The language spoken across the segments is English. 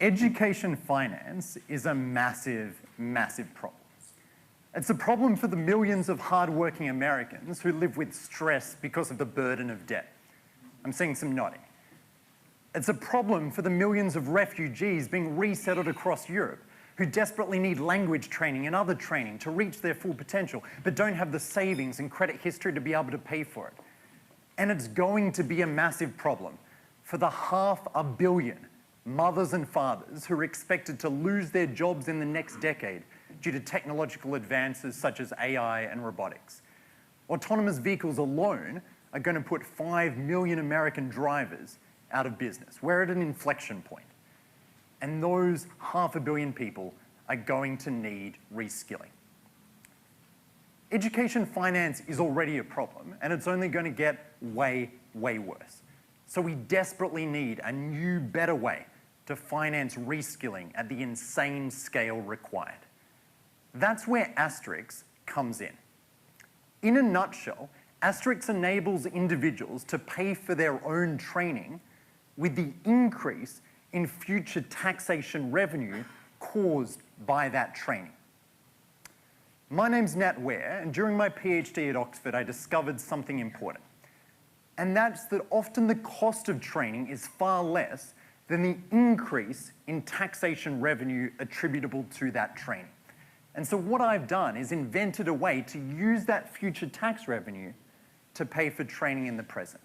Education finance is a massive, massive problem. It's a problem for the millions of hardworking Americans who live with stress because of the burden of debt. I'm seeing some nodding. It's a problem for the millions of refugees being resettled across Europe who desperately need language training and other training to reach their full potential, but don't have the savings and credit history to be able to pay for it. And it's going to be a massive problem for the 500 million mothers and fathers who are expected to lose their jobs in the next decade due to technological advances such as AI and robotics. Autonomous vehicles alone are going to put 5 million American drivers out of business. We're at an inflection point. And those 500 million people are going to need reskilling. Education finance is already a problem, and it's only going to get way, way worse. So we desperately need a new, better way to finance reskilling at the insane scale required. That's where Asterisk comes in. In a nutshell, Asterisk enables individuals to pay for their own training with the increase in future taxation revenue caused by that training. My name's Nat Ware, and during my PhD at Oxford, I discovered something important. And that's that often the cost of training is far less than the increase in taxation revenue attributable to that training. And so what I've done is invented a way to use that future tax revenue to pay for training in the present.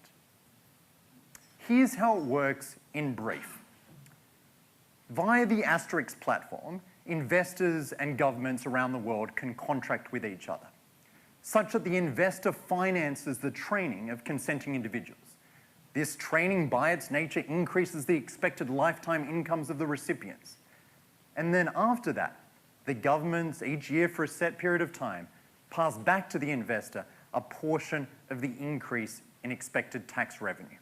Here's how it works in brief. Via the Asterisk platform, investors and governments around the world can contract with each other, such that the investor finances the training of consenting individuals. This training, by its nature, increases the expected lifetime incomes of the recipients. And then after that, the governments, each year for a set period of time, pass back to the investor a portion of the increase in expected tax revenue.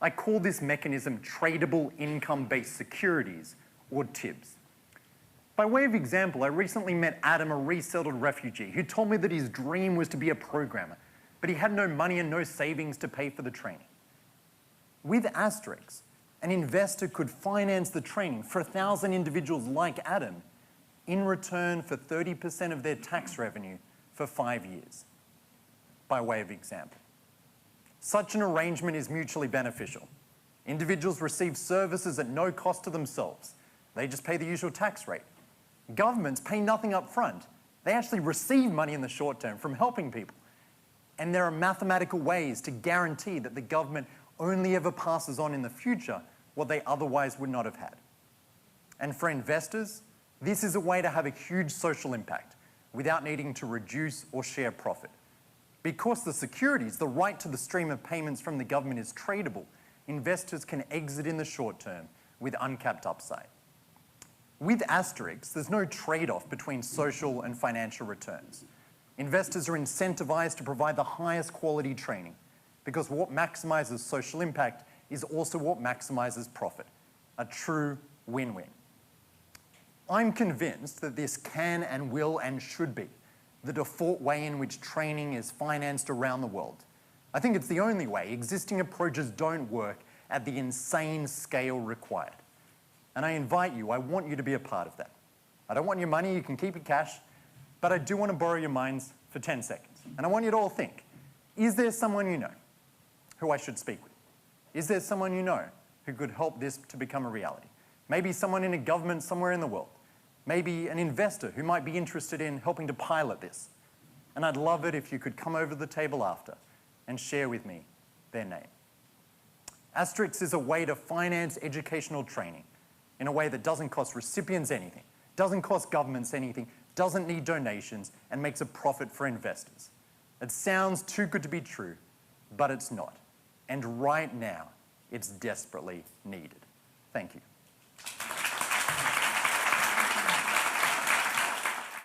I call this mechanism tradable income-based securities, or TIBS. By way of example, I recently met Adam, a resettled refugee, who told me that his dream was to be a programmer, but he had no money and no savings to pay for the training. With Asterisk, an investor could finance the training for 1,000 individuals like Adam in return for 30% of their tax revenue for 5 years, by way of example. Such an arrangement is mutually beneficial. Individuals receive services at no cost to themselves. They just pay the usual tax rate. Governments pay nothing up front. They actually receive money in the short term from helping people. And there are mathematical ways to guarantee that the government only ever passes on in the future what they otherwise would not have had. And for investors, this is a way to have a huge social impact without needing to reduce or share profit. Because the securities, the right to the stream of payments from the government is tradable, investors can exit in the short term with uncapped upside. With Asterisk, there's no trade-off between social and financial returns. Investors are incentivized to provide the highest quality training because what maximizes social impact is also what maximizes profit. A true win-win. I'm convinced that this can and will and should be the default way in which training is financed around the world. I think it's the only way. Existing approaches don't work at the insane scale required. And I invite you, I want you to be a part of that. I don't want your money, you can keep it cash, but I do want to borrow your minds for 10 seconds. And I want you to all think, is there someone you know who I should speak with? Is there someone you know who could help this to become a reality? Maybe someone in a government somewhere in the world. Maybe an investor who might be interested in helping to pilot this. And I'd love it if you could come over to the table after and share with me their name. Asterisk is a way to finance educational training in a way that doesn't cost recipients anything, doesn't cost governments anything, doesn't need donations, and makes a profit for investors. It sounds too good to be true, but it's not. And right now, it's desperately needed. Thank you.